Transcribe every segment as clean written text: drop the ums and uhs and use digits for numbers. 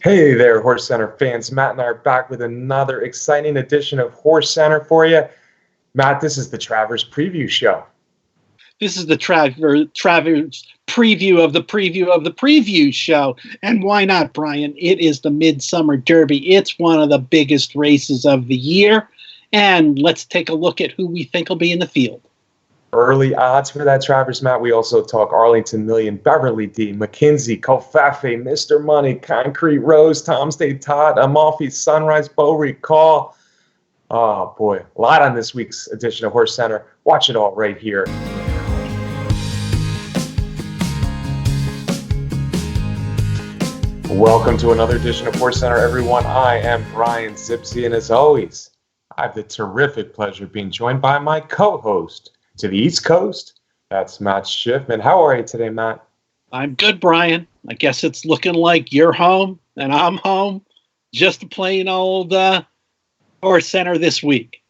Hey there, HorseCenter fans. Matt and I are back with another exciting edition of HorseCenter for you. Matt, this is the Travers preview show. This is the Travers preview of the preview of the preview show. And why not, Brian? It is the Midsummer Derby. It's one of the biggest races of the year. And let's take a look at who we think will be in the field. Early odds for that, Travers, Matt. We also talk Arlington Million, Beverly D, McKinsey, Covfefe, Mr. Money, Concrete Rose, Tom's Day Todd, Amalfi Sunrise, Beau Recall. Oh, boy. A lot on this week's edition of HorseCenter. Watch it all right here. Welcome to another edition of HorseCenter, everyone. I am Brian Zipsy, and as always, I have the terrific pleasure of being joined by my co-host to the East Coast. That's Matt Schiffman. How are you today, Matt? I'm good, Brian. I guess it's looking like you're home and I'm home. Just a plain old HorseCenter this week.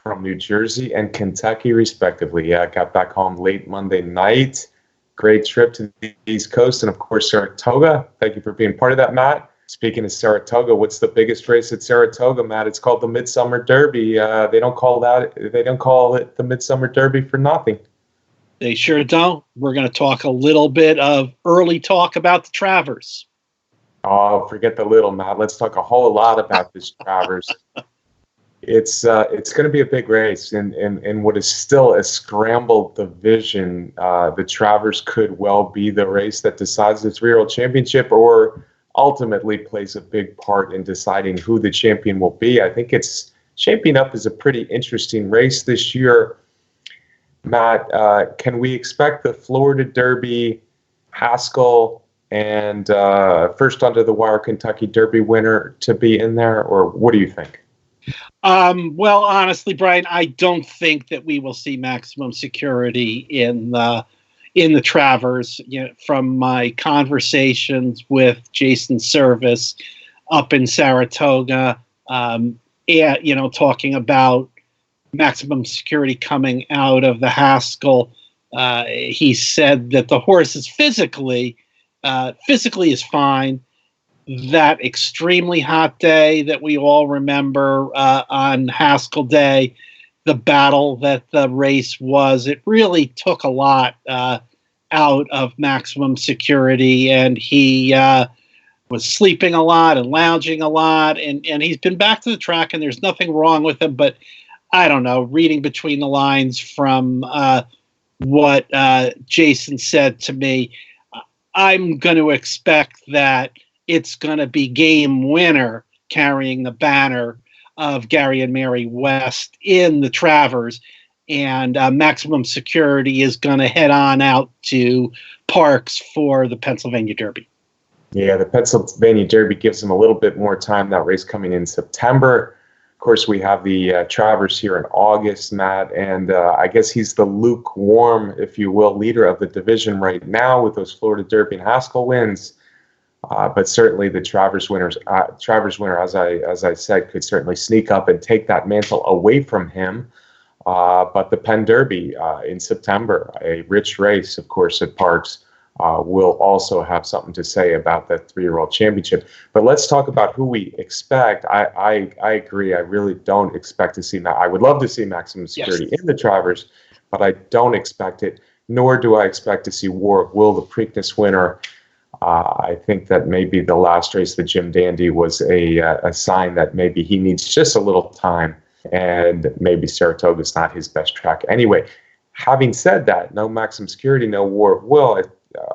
From New Jersey and Kentucky, respectively. Yeah, I got back home late Monday night. Great trip to the East Coast and, of course, Saratoga. Thank you for being part of that, Matt. Speaking of Saratoga, what's the biggest race at Saratoga, Matt? It's called the Midsummer Derby. They don't call it the Midsummer Derby for nothing. They sure don't. We're going to talk a little bit of early talk about the Travers. Oh, forget the little, Matt. Let's talk a whole lot about this Travers. It's going to be a big race in what is still a scrambled division. The Travers could well be the race that decides the three-year-old championship or ultimately plays a big part in deciding who the champion will be. I think it's shaping up as a pretty interesting race this year. Matt, can we expect the Florida Derby, Haskell, and first under the wire Kentucky Derby winner to be in there, or what do you think? Well, honestly, Brian, I don't think that we will see maximum security in the Travers. You know, from my conversations with Jason Service up in Saratoga, talking about maximum security coming out of the Haskell, he said that the horse is physically is fine. That extremely hot day that we all remember on Haskell Day, the battle that the race was, it really took a lot out of maximum security, and he was sleeping a lot and lounging a lot, and he's been back to the track, and there's nothing wrong with him, but I don't know, reading between the lines from what Jason said to me, I'm going to expect that it's going to be game winner carrying the banner of Gary and Mary West in the Travers, and maximum security is going to head on out to Parks for the Pennsylvania Derby. Yeah, the Pennsylvania Derby gives them a little bit more time. That race coming in September. Of course, we have the Travers here in August, Matt, and I guess he's the lukewarm, if you will, leader of the division right now with those Florida Derby and Haskell wins. But certainly the Travers winner, as I said, could certainly sneak up and take that mantle away from him. But the Penn Derby in September, a rich race, of course, at Parks, will also have something to say about that three-year-old championship. But let's talk about who we expect. I agree. I really don't expect to see. I would love to see maximum security in the Travers, but I don't expect it. Nor do I expect to see War of Will, the Preakness winner. I think that maybe the last race, the Jim Dandy, was a sign that maybe he needs just a little time, and maybe Saratoga's not his best track. Anyway, having said that, no maximum security, no War of Will.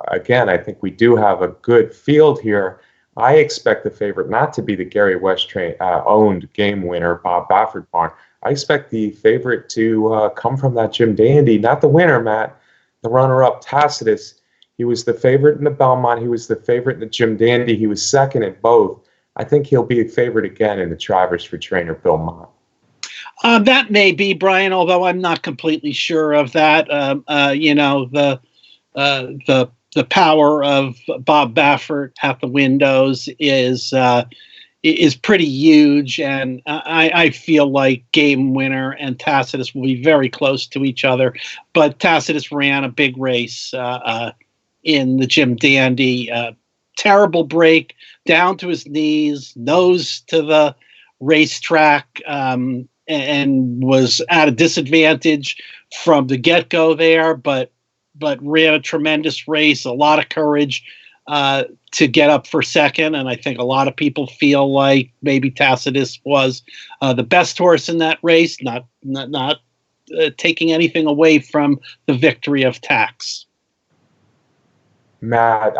Again, I think we do have a good field here. I expect the favorite not to be the Gary West owned game winner, Bob Baffert barn. I expect the favorite to come from that Jim Dandy, not the winner, Matt, the runner-up, Tacitus. He was the favorite in the Belmont. He was the favorite in the Jim Dandy. He was second in both. I think he'll be a favorite again in the Travers for trainer Bill Mott. That may be, Brian, although I'm not completely sure of that. The power of Bob Baffert at the windows is pretty huge, and I feel like game winner and Tacitus will be very close to each other. But Tacitus ran a big race in the Jim Dandy terrible break down to his knees, nose to the racetrack, and was at a disadvantage from the get-go there, but ran a tremendous race, a lot of courage to get up for second. And I think a lot of people feel like maybe Tacitus was the best horse in that race, not taking anything away from the victory of Tax. Matt,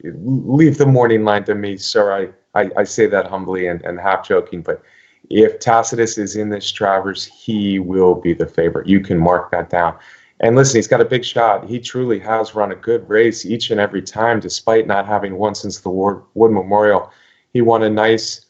leave the morning line to me, sir. I say that humbly and half joking, but if Tacitus is in this Travers, he will be the favorite. You can mark that down. And listen, he's got a big shot. He truly has run a good race each and every time, despite not having won since the Wood Memorial. He won a nice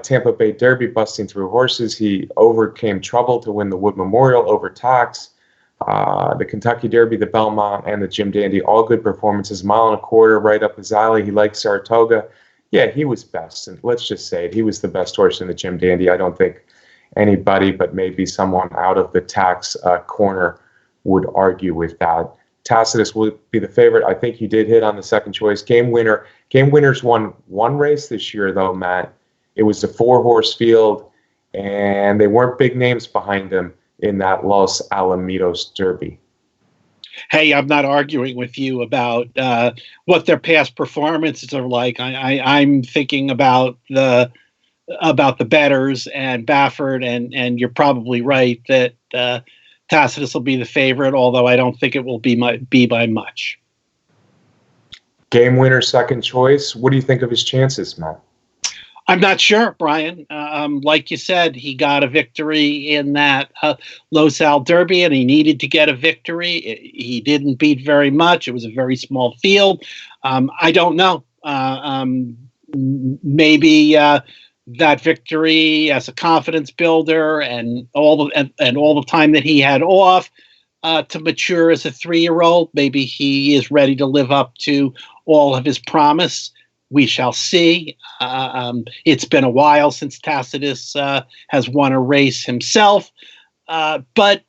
Tampa Bay Derby, busting through horses. He overcame trouble to win the Wood Memorial over Tax. The Kentucky Derby, the Belmont, and the Jim Dandy, all good performances. 1.25 miles, right up his alley. He likes Saratoga. Yeah, he was best. And let's just say it. He was the best horse in the Jim Dandy. I don't think anybody but maybe someone out of the Tax corner would argue with that. Tacitus will be the favorite. I think you did hit on the second choice. Game Winner. Game Winner's won one race this year, though, Matt. It was a 4-horse field, and they weren't big names behind him in that Los Alamitos Derby. Hey, I'm not arguing with you about what their past performances are like. I'm thinking about the bettors and Baffert, and you're probably right that Tacitus will be the favorite, although I don't think it will be by much. Game Winner, second choice. What do you think of his chances, Matt? I'm not sure, Brian. Like you said, he got a victory in that Los Al Derby, and he needed to get a victory. He didn't beat very much. It was a very small field. I don't know. Maybe that victory as a confidence builder and all the time that he had off to mature as a 3-year-old, maybe he is ready to live up to all of his promise. We shall see. It's been a while since Tacitus has won a race himself. But,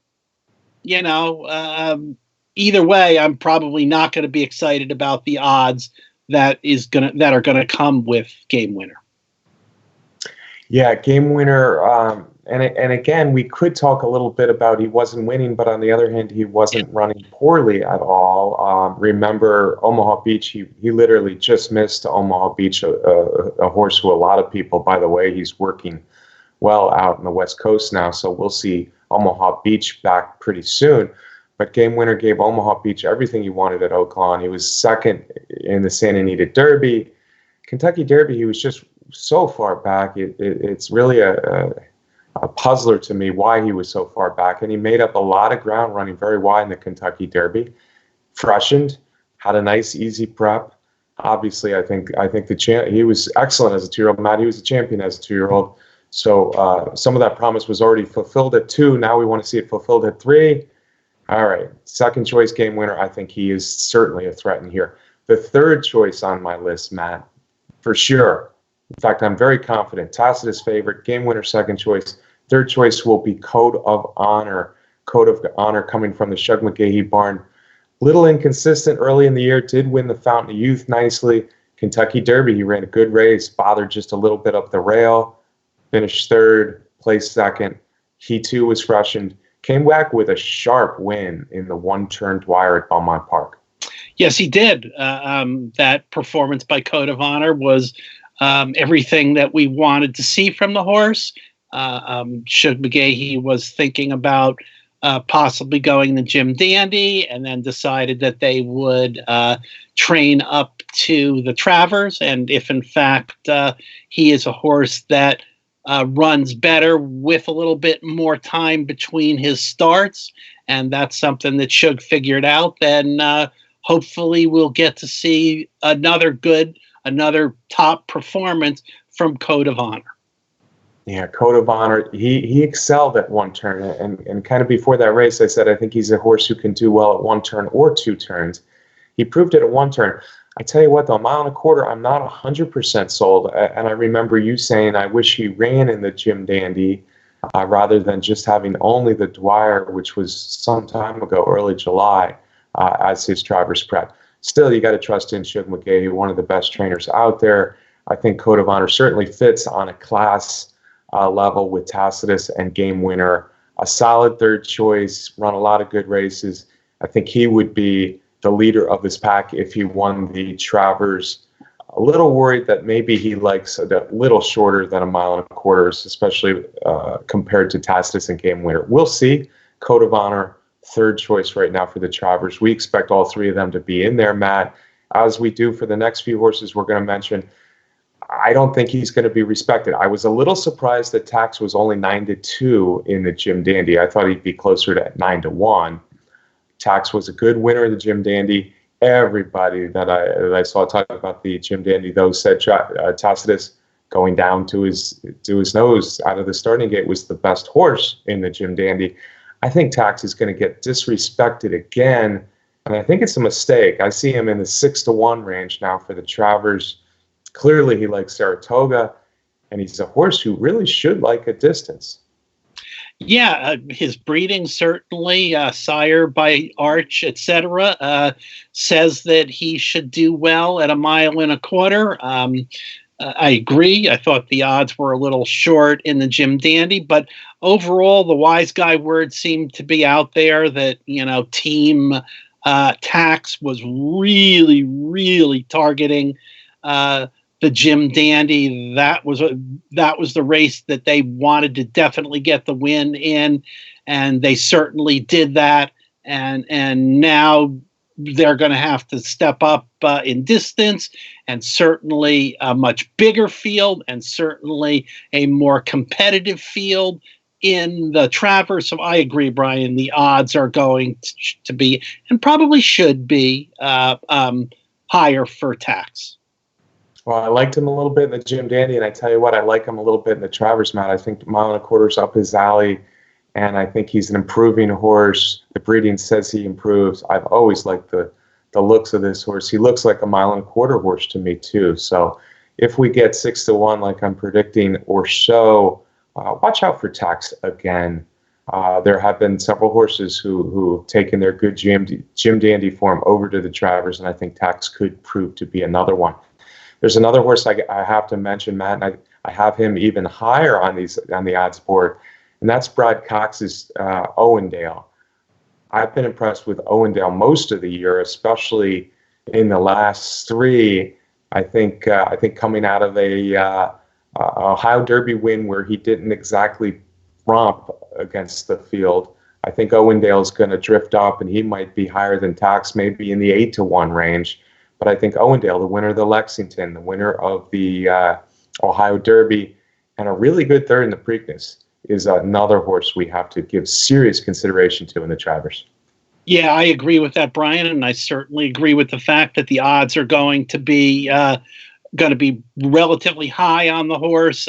either way, I'm probably not going to be excited about the odds that are going to come with Game Winner. Yeah, Game Winner. And again, we could talk a little bit about he wasn't winning, but on the other hand, he wasn't running poorly at all. Remember Omaha Beach? He literally just missed Omaha Beach, a horse who a lot of people, by the way, he's working well out in the West Coast now. So we'll see Omaha Beach back pretty soon. But Game Winner gave Omaha Beach everything he wanted at Oaklawn. He was second in the Santa Anita Derby. Kentucky Derby, he was just so far back. It's really a puzzler to me why he was so far back, and he made up a lot of ground running very wide in the Kentucky Derby. Freshened, had a nice easy prep. Obviously, I think he was excellent as a 2-year-old. Matt, he was a champion as a 2-year-old. So some of that promise was already fulfilled at 2. Now we want to see it fulfilled at 3. All right, second choice Game Winner. I think he is certainly a threat in here. The third choice on my list, Matt, for sure. In fact, I'm very confident. Tacitus favorite, Game Winner second choice. Third choice will be Code of Honor. Code of Honor coming from the Shug McGahee barn. Little inconsistent early in the year, did win the Fountain of Youth nicely. Kentucky Derby, he ran a good race, bothered just a little bit up the rail, finished third, placed second. He too was freshened. Came back with a sharp win in the one-turn Dwyer at Belmont Park. Yes, he did. That performance by Code of Honor was everything that we wanted to see from the horse. Shug McGahee was thinking about possibly going the Jim Dandy, and then decided that they would train up to the Travers. And if in fact he is a horse that runs better with a little bit more time between his starts, and that's something that Shug figured out, then hopefully we'll get to see another top performance from Code of Honor. Yeah, Code of Honor, he excelled at one turn, and kind of before that race, I said I think he's a horse who can do well at one turn or 2 turns. He proved it at one turn. I tell you what, though, 1.25 miles, I'm not 100% sold, and I remember you saying I wish he ran in the Jim Dandy rather than just having only the Dwyer, which was some time ago, early July, as his Travers prep. Still, you got to trust in Shug McGahee, one of the best trainers out there. I think Code of Honor certainly fits on a class level with Tacitus and Game Winner. A solid third choice, run a lot of good races. I think he would be the leader of this pack if he won the Travers. A little worried that maybe he likes a little shorter than 1.25 miles, especially compared to Tacitus and Game Winner. We'll see. Code of Honor, third choice right now for the Travers. We expect all three of them to be in there, Matt. As we do for the next few horses we're going to mention, I don't think he's going to be respected. I was a little surprised that Tax was only 9-2 in the Jim Dandy. I thought he'd be closer to 9-1. Tax was a good winner of the Jim Dandy. Everybody that I saw talk about the Jim Dandy, though, said Tacitus going down to his nose out of the starting gate was the best horse in the Jim Dandy. I think Tax is going to get disrespected again, and I think it's a mistake. I see him in the 6-1 range now for the Travers. Clearly, he likes Saratoga, and he's a horse who really should like a distance. Yeah, his breeding certainly, sire by Arch, etc., says that he should do well at 1.25 miles. I agree. I thought the odds were a little short in the Jim Dandy, but overall, the wise guy word seemed to be out there that, team Tax was really, really targeting the Jim Dandy. That was the race that they wanted to definitely get the win in, and they certainly did that. And now they're going to have to step up in distance, and certainly a much bigger field, and certainly a more competitive field in the Travers. So I agree, Brian. The odds are going to be, and probably should be, higher for Tax. Well, I liked him a little bit in the Jim Dandy, and I tell you what, I like him a little bit in the Travers, Matt. I think 1.25 miles up his alley, and I think he's an improving horse. The breeding says he improves. I've always liked the looks of this horse. He looks like a 1.25 mile horse to me, too. So if we get 6-1 like I'm predicting or so, watch out for Tax again. There have been several horses who have taken their good Jim Dandy form over to the Travers, and I think Tax could prove to be another one. There's another horse I have to mention, Matt, and I have him even higher on the odds board, and that's Brad Cox's Owendale. I've been impressed with Owendale most of the year, especially in the last three. I think coming out of a Ohio Derby win where he didn't exactly romp against the field, I think Owendale's going to drift up, and he might be higher than Tax, maybe in the 8-1 range. But I think Owendale, the winner of the Lexington, the winner of the Ohio Derby, and a really good third in the Preakness, is another horse we have to give serious consideration to in the Travers. Yeah, I agree with that, Brian, and I certainly agree with the fact that the odds are going to be relatively high on the horse.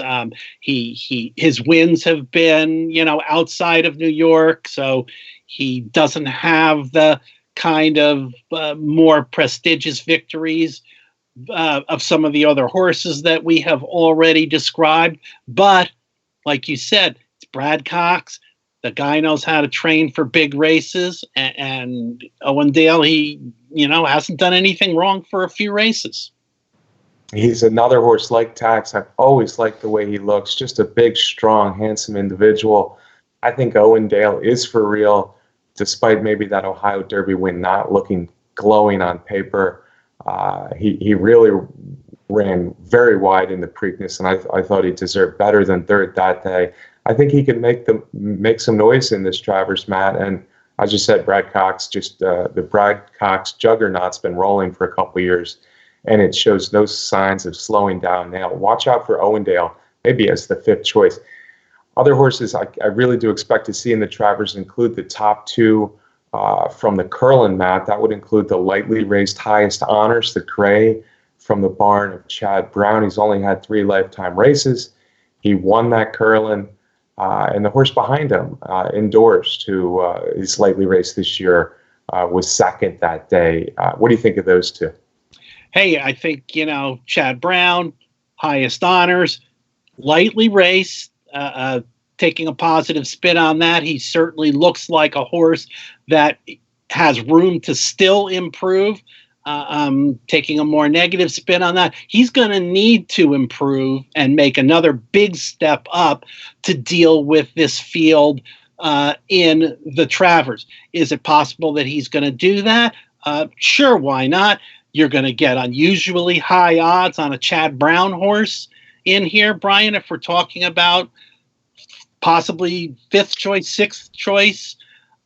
His wins have been, outside of New York, so he doesn't have the kind of more prestigious victories of some of the other horses that we have already described. But like you said, it's Brad Cox. The guy knows how to train for big races, and Owendale, he hasn't done anything wrong for a few races. He's another horse like Tax. I've always liked the way he looks. Just a big, strong, handsome individual. I think Owendale is for real, despite maybe that Ohio Derby win not looking glowing on paper. He really ran very wide in the Preakness, and I thought he deserved better than third that day. I think he can make some noise in this Travers, Matt. And as you said, Brad Cox, the Brad Cox juggernaut's been rolling for a couple of years, and it shows no signs of slowing down now. Watch out for Owendale, maybe as the fifth choice. Other horses I really do expect to see in the Travers include the top two from the Curlin, Matt. That would include the lightly raced Highest Honors, the Gray from the barn of Chad Brown. He's only had 3 lifetime races. He won that Curlin. And the horse behind him, Endorsed, who is lightly raced this year, was second that day. What do you think of those two? Hey, I think, Chad Brown, Highest Honors, lightly raced, taking a positive spin on that. He certainly looks like a horse that has room to still improve. taking a more negative spin on that. He's going to need to improve and make another big step up to deal with this field in the Travers. Is it possible that he's going to do that? Sure, why not? You're going to get unusually high odds on a Chad Brown horse in here, Brian, if we're talking about possibly fifth choice, sixth choice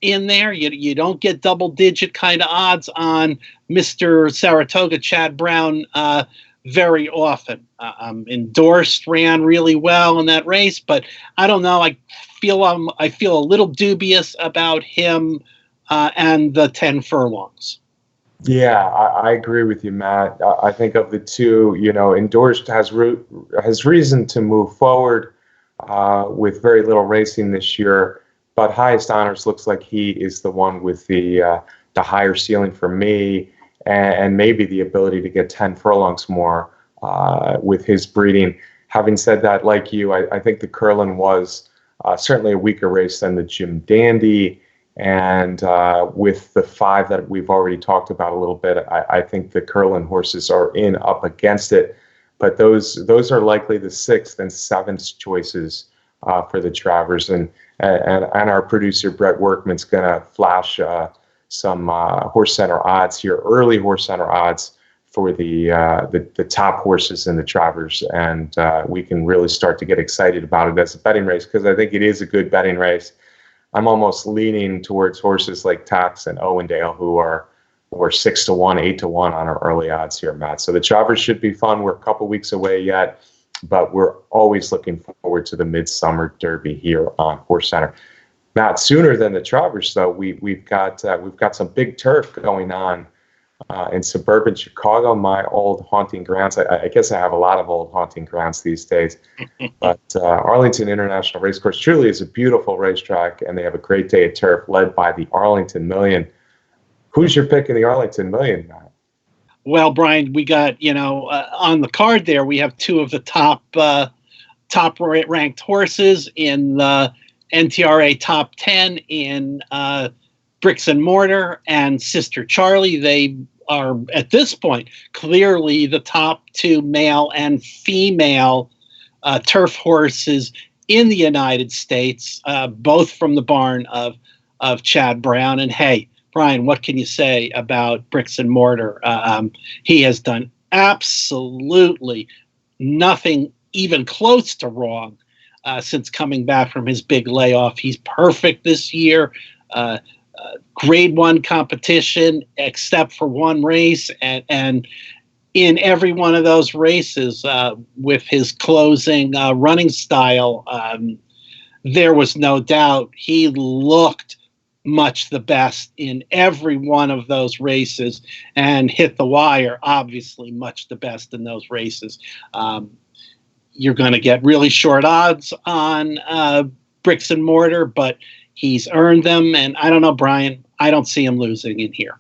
in there. You don't get double-digit kind of odds on Mr. Saratoga Chad Brown very often. Endorsed ran really well in that race, but I don't know. I feel a little dubious about him and the 10 furlongs. Yeah, I agree with you, Matt. I think of the two, Endorsed has reason to move forward with very little racing this year, but Highest Honors looks like he is the one with the higher ceiling for me, and maybe the ability to get 10 furlongs more with his breeding. Having said that, like you, I think the Curlin was certainly a weaker race than the Jim Dandy. And with the 5 that we've already talked about a little bit, I think the Curlin horses are up against it. But those are likely the 6th and 7th choices for the Travers. And our producer, Brett Workman's going to flash some HorseCenter odds here, early HorseCenter odds for the top horses in the Travers. And we can really start to get excited about it as a betting race, because I think it is a good betting race. I'm almost leaning towards horses like Tax and Owendale, who are 6-1, 8-1 on our early odds here, Matt. So the Travers should be fun. We're a couple weeks away yet, but we're always looking forward to the Midsummer Derby here on HorseCenter. Matt, sooner than the Travers, though, we've got some big turf going on in suburban Chicago, my old haunting grounds. I guess I have a lot of old haunting grounds these days. But Arlington International Racecourse truly is a beautiful racetrack, and they have a great day of turf led by the Arlington Million. Who's your pick in the Arlington Million, Matt? Well, Brian, we got, on the card there, we have 2 of the top ranked horses in the NTRA top 10 in Bricks and Mortar and Sister Charlie. They are, at this point, clearly the top 2 male and female turf horses in the United States, both from the barn of Chad Brown. And hey, Brian, what can you say about Bricks and Mortar? He has done absolutely nothing even close to wrong since coming back from his big layoff. He's perfect this year. Grade 1 competition, except for one race, and in every one of those races, with his closing running style, there was no doubt he looked much the best in every one of those races, and hit the wire, obviously much the best in those races. You're going to get really short odds on Bricks and Mortar, but he's earned them, and I don't know, Brian, I don't see him losing in here.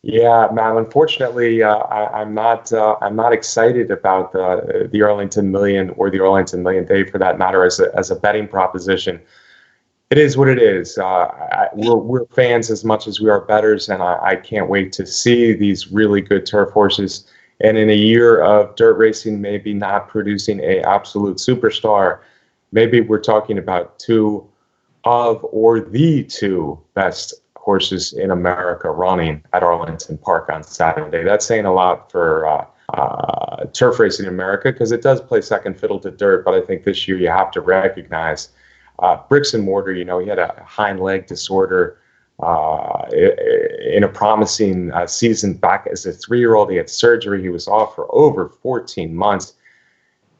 Yeah, Matt. Unfortunately, I'm not excited about the Arlington Million, or the Arlington Million Day for that matter, as a betting proposition. It is what it is. We're fans as much as we are bettors, and I can't wait to see these really good turf horses. And in a year of dirt racing maybe not producing a absolute superstar, maybe we're talking about 2 of, or the 2 best horses in America running at Arlington Park on Saturday. That's saying a lot for turf racing in America, because it does play second fiddle to dirt. But I think this year you have to recognize Bricks and Mortar. He had a hind leg disorder in a promising season back as a 3-year-old. He had surgery. He was off for over 14 months.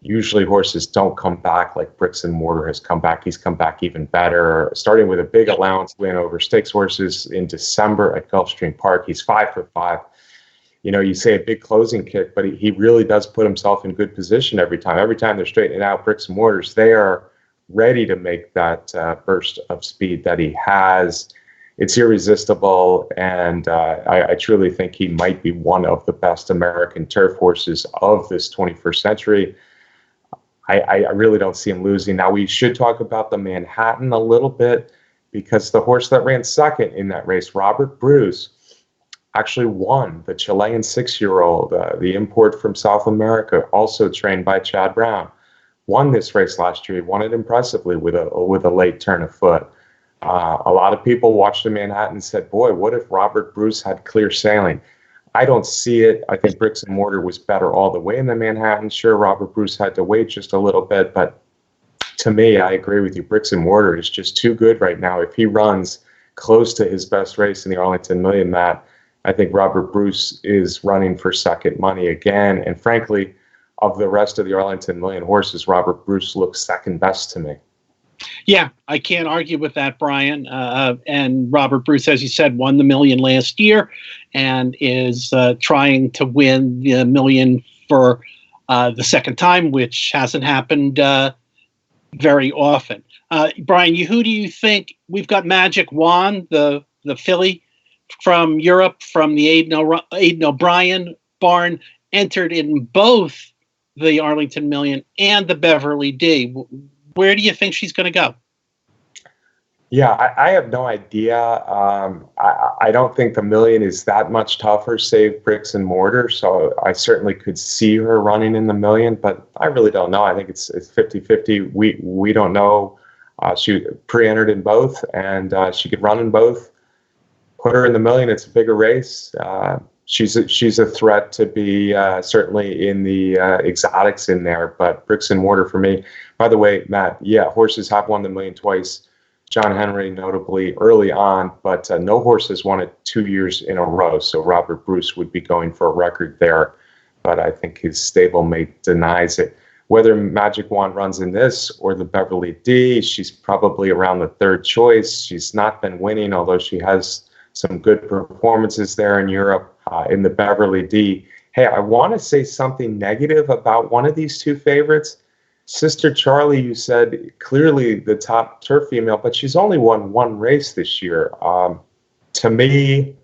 Usually horses don't come back like Bricks and Mortar has come back. He's come back even better, starting with a big allowance win over stakes horses in December at Gulfstream Park. He's 5'5". You say a big closing kick, but he really does put himself in good position every time. Every time they're straightening out Bricks and Mortars, they are ready to make that burst of speed that he has. It's irresistible, and I truly think he might be one of the best American turf horses of this 21st century. I really don't see him losing. Now, we should talk about the Manhattan a little bit, because the horse that ran second in that race, Robert Bruce, actually won. The Chilean 6-year-old, the import from South America, also trained by Chad Brown, won this race last year. He won it impressively with a late turn of foot. A lot of people watched the Manhattan and said, boy, what if Robert Bruce had clear sailing? I don't see it. I think Bricks and Mortar was better all the way in the Manhattan. Sure, Robert Bruce had to wait just a little bit, but to me, I agree with you. Bricks and Mortar is just too good right now. If he runs close to his best race in the Arlington Million, Matt, I think Robert Bruce is running for second money again. And frankly, of the rest of the Arlington Million horses, Robert Bruce looks second best to me. Yeah, I can't argue with that, Brian. And Robert Bruce, as you said, won the Million last year and is trying to win the Million for the second time, which hasn't happened very often. Brian, who do you think? We've got Magic Wand, the filly from Europe, from the Aidan O'Brien barn, entered in both the Arlington Million and the Beverly D. Where do you think she's going to go? Yeah, I have no idea. I don't think the Million is that much tougher, save Bricks and Mortar. So I certainly could see her running in the Million, but I really don't know. I think it's 50-50. We don't know. She pre-entered in both, and she could run in both. Put her in the Million. It's a bigger race. She's a threat to be certainly in the exotics in there, but Bricks and Mortar for me. By the way, Matt, yeah, horses have won the Million twice. John Henry notably early on, but no horse has won it 2 years in a row. So Robert Bruce would be going for a record there, but I think his stablemate denies it. Whether Magic Wand runs in this or the Beverly D, she's probably around the third choice. She's not been winning, although she has some good performances there in Europe. In the Beverly D, hey, I want to say something negative about one of these two favorites. Sister Charlie, you said clearly the top turf female, but she's only won one race this year. To me,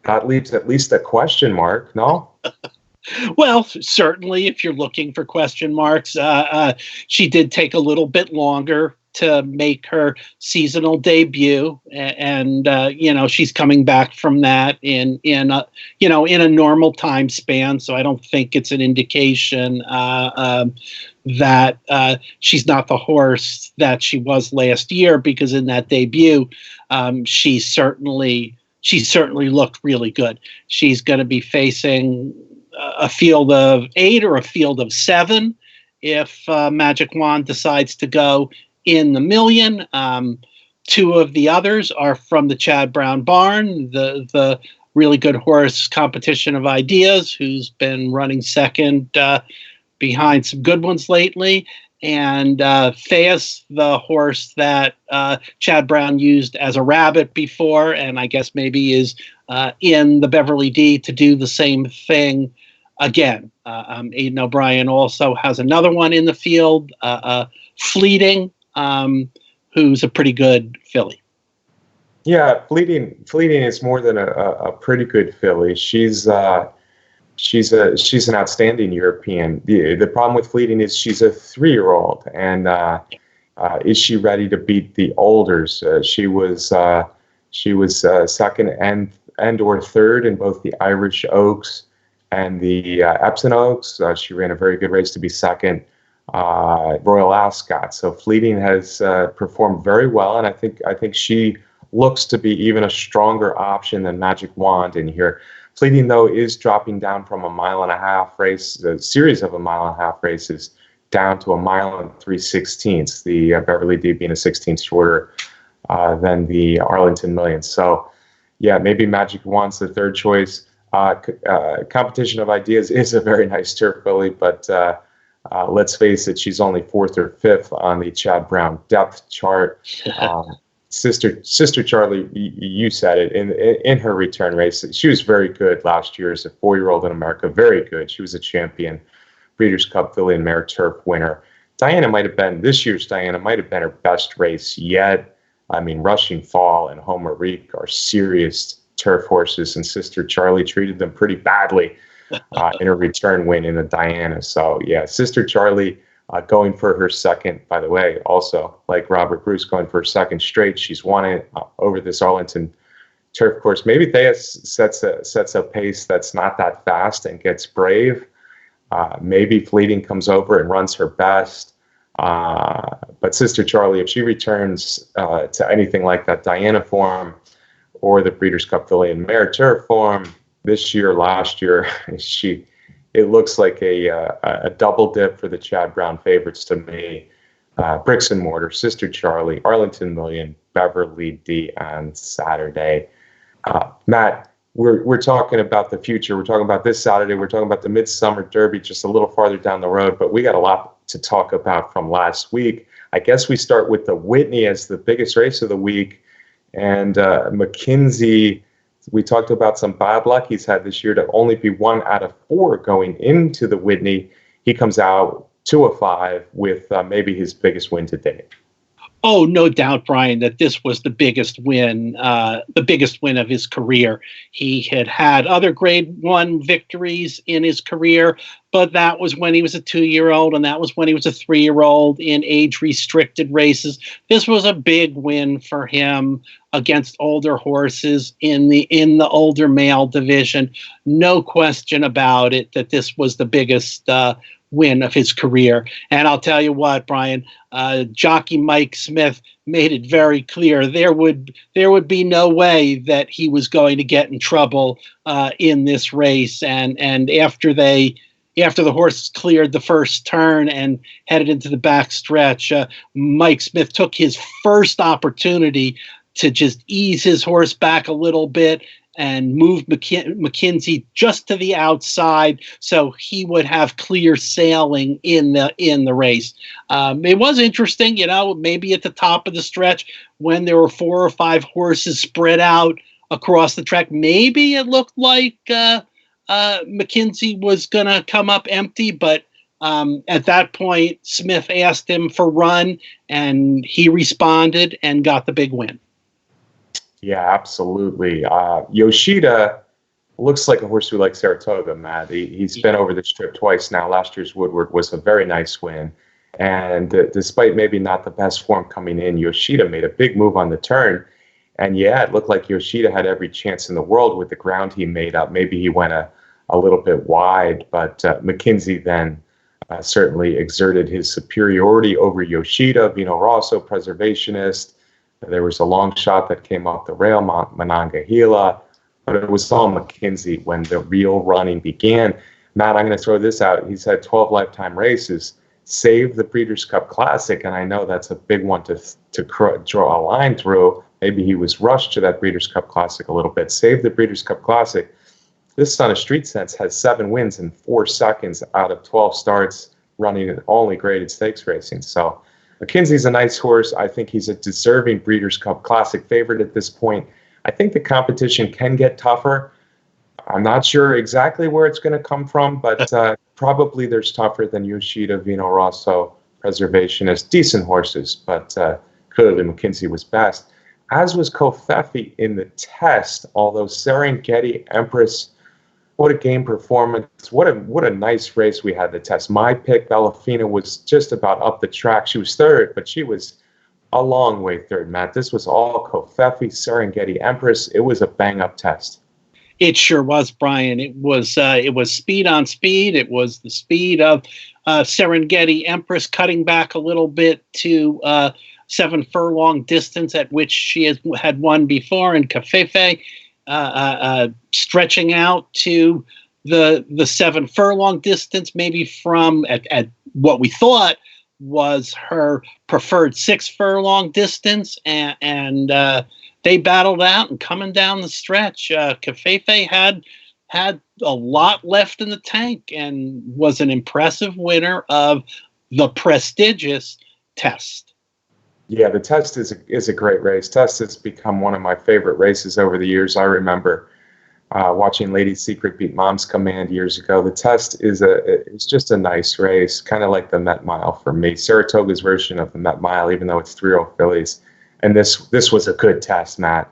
that leaves at least a question mark, no? Well, certainly if you're looking for question marks, she did take a little bit longer to make her seasonal debut, and she's coming back from that in a normal time span. So I don't think it's an indication that she's not the horse that she was last year, because in that debut, she certainly looked really good. She's going to be facing a field of 8 or a field of 7 if Magic Wand decides to go in the Million. 2 of the others are from the Chad Brown barn, the really good horse Competition of Ideas, who's been running second behind some good ones lately, and Theus, the horse that Chad Brown used as a rabbit before, and I guess maybe is in the Beverly D to do the same thing again. Aidan O'Brien also has another one in the field, Fleeting, who's a pretty good filly. Yeah, Fleeting is more than a pretty good filly. She's an outstanding European. The problem with Fleeting is she's a 3-year-old, and is she ready to beat the olders? She was second and or third in both the Irish Oaks and the Epsom Oaks. She ran a very good race to be second. Royal Ascot. So Fleeting has performed very well, and I think she looks to be even a stronger option than Magic Wand in here. Fleeting, though, is dropping down from a 1.5-mile race, a series of 1.5-mile races, down to 1 mile and 3/16. The Beverly D being a 16th shorter than the Arlington Million. So, yeah, maybe Magic Wand's the third choice. Competition of Ideas is a very nice turf filly, but let's face it, she's only 4th or 5th on the Chad Brown depth chart. Sister Charlie, you said it, in her return race, she was very good last year as a 4-year-old in America. Very good. She was a champion, Breeders' Cup filly and mare turf winner. This year's Diana might have been her best race yet. I mean, Rushing Fall and Homer Reek are serious turf horses, and Sister Charlie treated them pretty badly in her return win in the Diana. So, yeah, Sister Charlie going for her second, by the way, also like Robert Bruce, going for her second straight. She's won it over this Arlington turf course. Maybe Theus sets a pace that's not that fast and gets brave. Maybe Fleeting comes over and runs her best. But Sister Charlie, if she returns to anything like that Diana form or the Breeders' Cup Filly and Mare Turf form this year, last year, it looks like a double dip for the Chad Brown favorites to me. Bricks and Mortar, Sister Charlie, Arlington Million, Beverly D on Saturday. Matt, we're talking about the future. We're talking about this Saturday. We're talking about the Midsummer Derby just a little farther down the road, but we got a lot to talk about from last week. I guess we start with the Whitney as the biggest race of the week. And McKenzie, we talked about some bad luck he's had this year to only be 1 out of 4 going into the Whitney. He comes out 2 of 5 with maybe his biggest win to date. Oh, no doubt, Brian, that this was the biggest win of his career. He had other Grade 1 victories in his career, but that was when he was a 2-year-old, and that was when he was a 3-year-old in age-restricted races. This was a big win for him against older horses in the older male division. No question about it that this was the biggest win of his career. And I'll tell you what, Brian, jockey Mike Smith made it very clear there would be no way that he was going to get in trouble in this race. And after the horse cleared the first turn and headed into the back stretch, Mike Smith took his first opportunity to just ease his horse back a little bit and moved McKenzie just to the outside so he would have clear sailing in the race. It was interesting, maybe at the top of the stretch when there were 4 or 5 horses spread out across the track, maybe it looked like McKenzie was going to come up empty, but at that point, Smith asked him for run, and he responded and got the big win. Yeah, absolutely. Yoshida looks like a horse who likes Saratoga, Matt. He's been over this trip twice now. Last year's Woodward was a very nice win. And despite maybe not the best form coming in, Yoshida made a big move on the turn. And yeah, it looked like Yoshida had every chance in the world with the ground he made up. Maybe he went a little bit wide, but McKenzie then certainly exerted his superiority over Yoshida. Vino Rosso, preservationist. There was a long shot that came off the rail, Monongahela, but it was all McKenzie when the real running began. Matt, I'm going to throw this out. He's had 12 lifetime races, save the Breeders' Cup Classic, and I know that's a big one to draw a line through. Maybe he was rushed to that Breeders' Cup Classic a little bit. Save the Breeders' Cup Classic. This son of Street Sense has 7 wins in 4 seconds out of 12 starts running in only graded stakes racing. So McKenzie's a nice horse. I think he's a deserving Breeders' Cup Classic favorite at this point. I think the competition can get tougher. I'm not sure exactly where it's going to come from, but probably there's tougher than Yoshida, Vino Rosso, preservationist, decent horses, but clearly McKenzie was best. As was Kofefi in the test, although Serengeti Empress, what a game performance. What a nice race we had the test. My pick, Bellafina, was just about up the track. She was third, but she was a long way third, Matt. This was all Kofefi, Serengeti Empress. It was a bang-up test. It sure was, Brian. It was speed on speed. It was the speed of Serengeti Empress cutting back a little bit to 7 furlong distance at which she had won before, and Kofefi stretching out to the 7 furlong distance, maybe from at what we thought was her preferred 6 furlong distance, and they battled out, and coming down the stretch, Kofefi had a lot left in the tank and was an impressive winner of the prestigious test. Yeah, the test is a great race. Test has become one of my favorite races over the years. I remember watching Lady Secret beat Mom's Command years ago. The test it's just a nice race, kind of like the Met Mile for me. Saratoga's version of the Met Mile, even though it's 3-0 fillies. And this was a good test, Matt.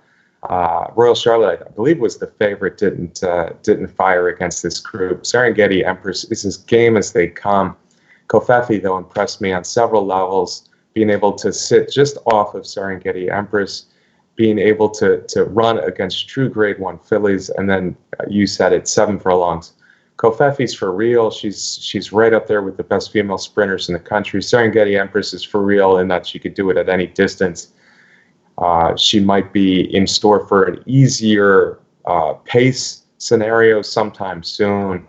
Royal Charlotte, I believe, was the favorite. Didn't fire against this group. Serengeti Empress is as game as they come. Kofefi, though, impressed me on several levels. Being able to sit just off of Serengeti Empress, being able to run against true Grade 1 fillies, and then you said it, 7 furlongs. Kofefi's for real. She's right up there with the best female sprinters in the country. Serengeti Empress is for real in that she could do it at any distance. She might be in store for an easier pace scenario sometime soon.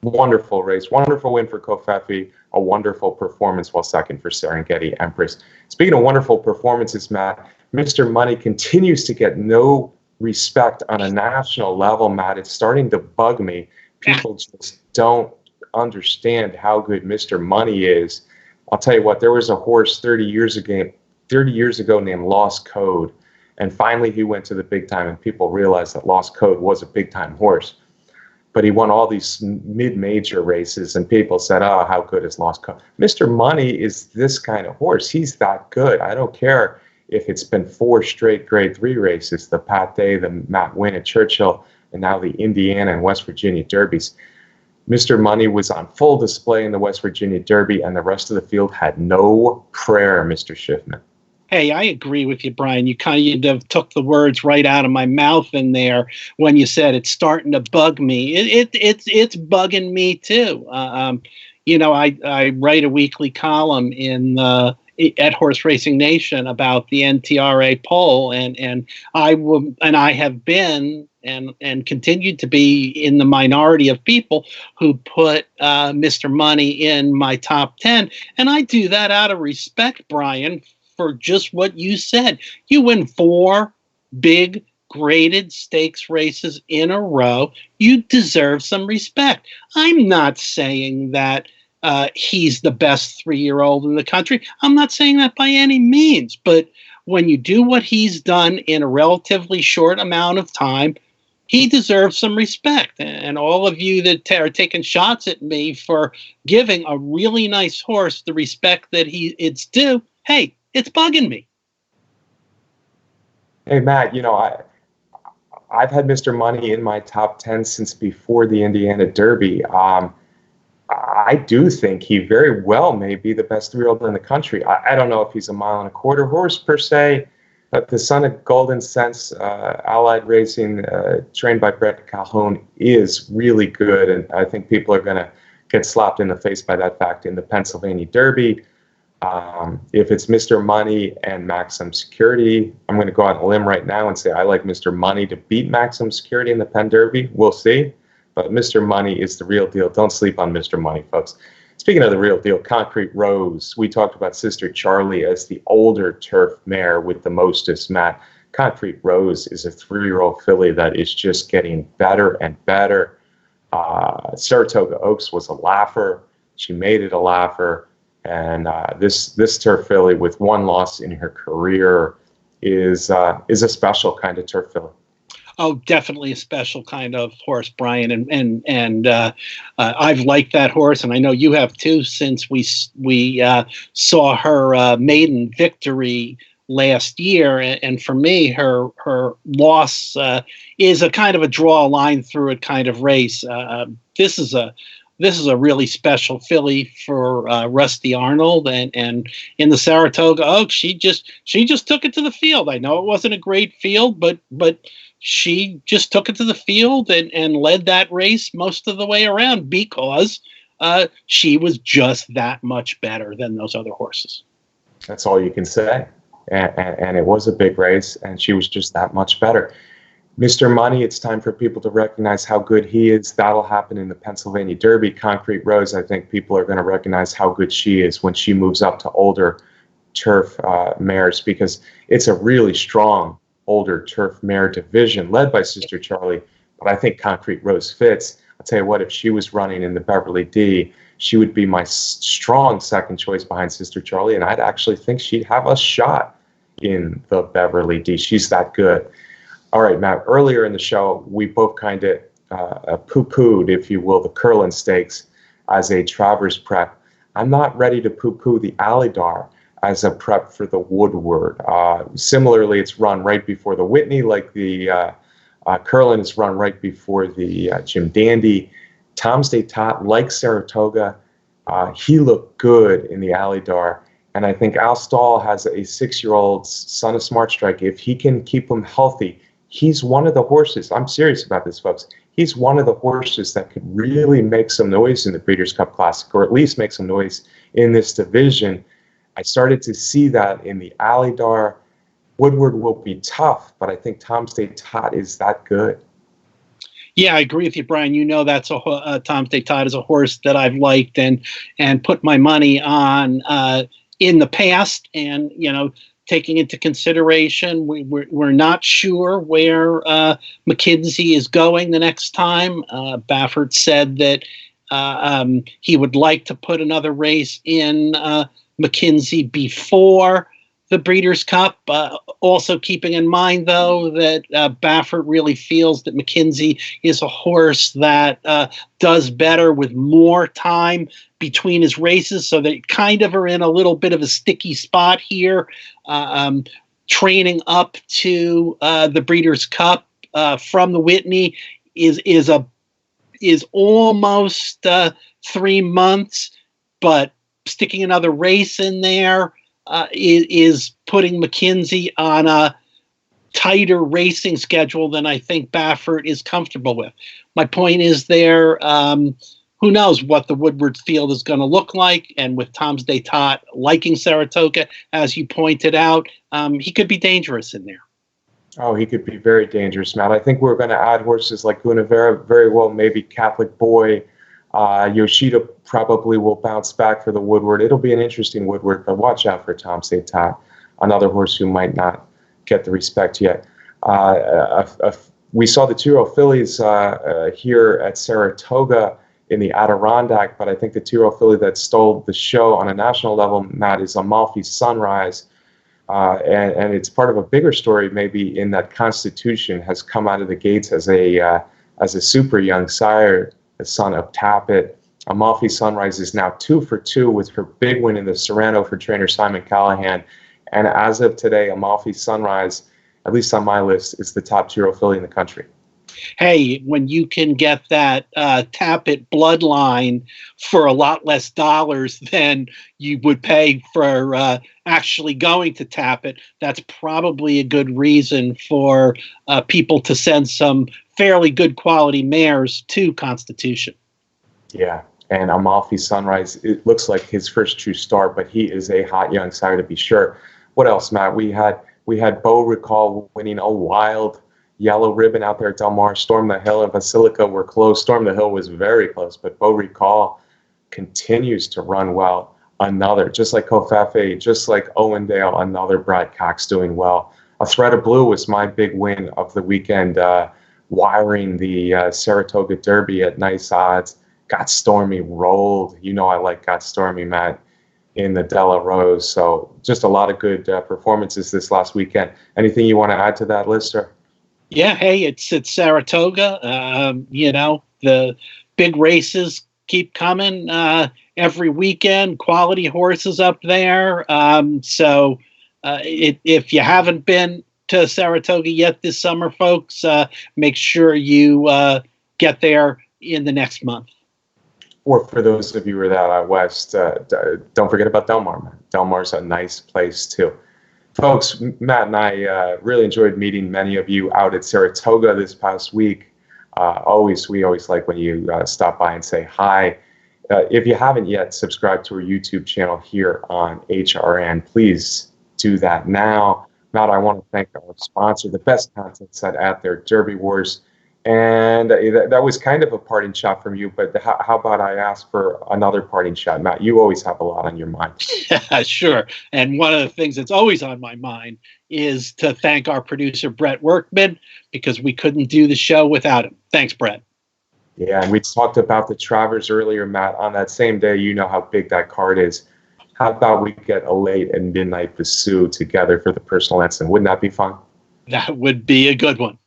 Wonderful race, wonderful win for Kofefi, a wonderful performance while second for Serengeti Empress. Speaking of wonderful performances, Matt, Mr. Money continues to get no respect on a national level, Matt. It's starting to bug me. People just don't understand how good Mr. Money is. I'll tell you what, there was a horse 30 years ago named Lost Code, and finally he went to the big time, and people realized that Lost Code was a big time horse. But he won all these mid-major races, and people said, oh, how good is Lost Code? Mr. Money is this kind of horse. He's that good. I don't care if it's been 4 straight Grade 3 races, the Pat Day, the Matt Wynn at Churchill, and now the Indiana and West Virginia Derbies. Mr. Money was on full display in the West Virginia Derby, and the rest of the field had no prayer, Mr. Schiffman. Hey, I agree with you, Brian. You kind of took the words right out of my mouth in there when you said it's starting to bug me. It's bugging me too. I write a weekly column at Horse Racing Nation about the NTRA poll, and I have been and continued to be in the minority of people who put Mr. Money in my top 10, and I do that out of respect, Brian, for just what you said. You win 4 big graded stakes races in a row. You deserve some respect. I'm not saying that he's the best 3-year-old in the country. I'm not saying that by any means. But when you do what he's done in a relatively short amount of time, he deserves some respect. And all of you that are taking shots at me for giving a really nice horse the respect that it's due, hey, it's bugging me. Hey, Matt, I've had Mr. Money in my top 10 since before the Indiana Derby. I do think he very well may be the best 3-year-old in the country. I don't know if he's a 1.25 mile horse per se, but the son of Golden Sense, Allied Racing, trained by Brett Calhoun, is really good. And I think people are going to get slapped in the face by that fact in the Pennsylvania Derby. If it's Mr. Money and Maximum Security, I'm going to go out on a limb right now and say I like Mr. Money to beat Maximum Security in the Penn Derby. We'll see. But Mr. Money is the real deal. Don't sleep on Mr. Money, folks. Speaking of the real deal, Concrete Rose. We talked about Sister Charlie as the older turf mare with the mostest, Matt. Concrete Rose is a 3-year-old filly that is just getting better and better. Saratoga Oaks was a laugher. She made it a laugher. And this turf filly with 1 loss in her career is a special kind of turf filly. Oh, definitely a special kind of horse, Brian, and I've liked that horse, and I know you have too. Since we saw her maiden victory last year, and for me, her loss is a kind of a draw a line through it kind of race. This is a really special filly for Rusty Arnold, and in the Saratoga Oaks, she just took it to the field. I know it wasn't a great field, but she just took it to the field and led that race most of the way around because she was just that much better than those other horses. That's all you can say. And it was a big race, and she was just that much better. Mr. Money, it's time for people to recognize how good he is. That'll happen in the Pennsylvania Derby. Concrete Rose, I think people are going to recognize how good she is when she moves up to older turf mares, because it's a really strong older turf mare division led by Sister Charlie. But I think Concrete Rose fits. I'll tell you what, if she was running in the Beverly D, she would be my strong second choice behind Sister Charlie, and I'd actually think she'd have a shot in the Beverly D. She's that good. All right, Matt, earlier in the show, we both kind of poo-pooed, if you will, the Curlin Stakes as a Travers prep. I'm not ready to poo-poo the Alydar as a prep for the Woodward. Similarly, it's run right before the Whitney, like the Curlin is run right before the Jim Dandy. Tom's Day Tot, like Saratoga, he looked good in the Alydar. And I think Al Stahl has a 6-year-old son of Smart Strike. If he can keep him healthy, he's one of the horses. I'm serious about this, folks. He's one of the horses that could really make some noise in the Breeders' Cup Classic, or at least make some noise in this division. I started to see that in the Alydar. Woodward will be tough, but I think Tom State Tot is that good. Yeah, I agree with you, Brian. You know, that's Tom State Tot is a horse that I've liked and put my money on in the past, and taking into consideration we're not sure where McKenzie is going the next time. Baffert said that he would like to put another race in McKenzie before the Breeders' Cup. Also keeping in mind, though, that Baffert really feels that McKenzie is a horse that does better with more time between his races, so they kind of are in a little bit of a sticky spot here. Training up to the Breeders' Cup from the Whitney is almost 3 months, but sticking another race in there is putting McKenzie on a tighter racing schedule than I think Baffert is comfortable with. My point is there, who knows what the Woodward field is going to look like, and with Tom State Tot liking Saratoga, as you pointed out, he could be dangerous in there. Oh, he could be very dangerous, Matt. I think we're going to add horses like Gunavera, very well, maybe Catholic Boy. Yoshida probably will bounce back for the Woodward. It'll be an interesting Woodward, but watch out for Tom State Tot, another horse who might not get the respect yet. We saw the 2-year-old fillies here at Saratoga in the Adirondack, but I think the 2-year-old filly that stole the show on a national level, Matt, is Amalfi Sunrise. And it's part of a bigger story, maybe, in that Constitution has come out of the gates as a super young sire, the son of Tappet. Amalfi Sunrise is now 2 for 2 with her big win in the Serrano for trainer Simon Callahan. And as of today, Amalfi Sunrise, at least on my list, is the top 2-year-old filly in the country. Hey, when you can get that Tappet bloodline for a lot less dollars than you would pay for actually going to Tappet, that's probably a good reason for people to send some fairly good quality mares to Constitution. Yeah, and Amalfi Sunrise, it looks like his first true start, but he is a hot young sire to be sure. What else, Matt? We had Beau Recall winning a wild yellow ribbon out there at Del Mar. Storm the Hill and Basilica were close. Storm the Hill was very close, but Beau Recall continues to run well. Another, just like Kofefe, just like Owendale, another Brad Cox doing well. A Thread of Blue was my big win of the weekend, wiring the Saratoga Derby at nice odds. Got Stormy rolled. You know I like Got Stormy, Matt, in the Della Rose. So just a lot of good performances this last weekend. Anything you want to add to that, Lister? Yeah, hey, it's at Saratoga. The big races keep coming every weekend. Quality horses up there. So if you haven't been to Saratoga yet this summer, folks, make sure you get there in the next month. Or for those of you who are out west, don't forget about Del Mar. Del Mar's a nice place too. Folks, Matt and I really enjoyed meeting many of you out at Saratoga this past week. We always like when you stop by and say hi. If you haven't yet subscribed to our YouTube channel here on HRN, please do that now. Matt, I want to thank our sponsor, the best content set out there, Derby Wars. And that was kind of a parting shot from you, but how about I ask for another parting shot? Matt, you always have a lot on your mind. Yeah, sure. And one of the things that's always on my mind is to thank our producer, Brett Workman, because we couldn't do the show without him. Thanks, Brett. Yeah, and we talked about the Travers earlier, Matt. On that same day, you know how big that card is. How about we get a late and midnight Basu together for the personal ensign? Wouldn't that be fun? That would be a good one.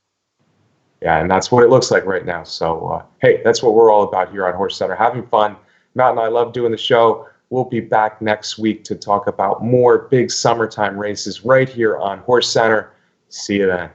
Yeah, and that's what it looks like right now. So, hey, that's what we're all about here on HorseCenter, having fun. Matt and I love doing the show. We'll be back next week to talk about more big summertime races right here on HorseCenter. See you then.